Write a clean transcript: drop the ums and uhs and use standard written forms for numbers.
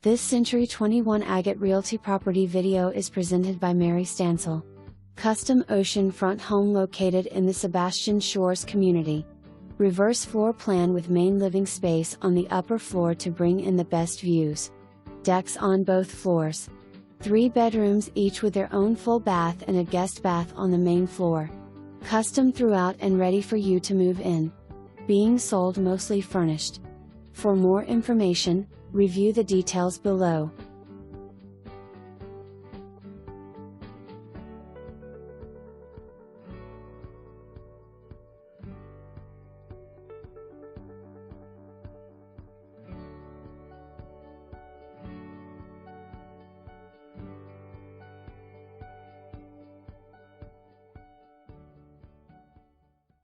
This Century 21 Agate Realty property video is presented by Mary Stansell. Custom ocean-front home located in the Sebastian Shores community. Reverse floor plan with main living space on the upper floor to bring in the best views. Decks on both floors. 3 bedrooms each with their own full bath and a guest bath on the main floor. Custom throughout and ready for you to move in. Being sold mostly furnished. For more information, review the details below.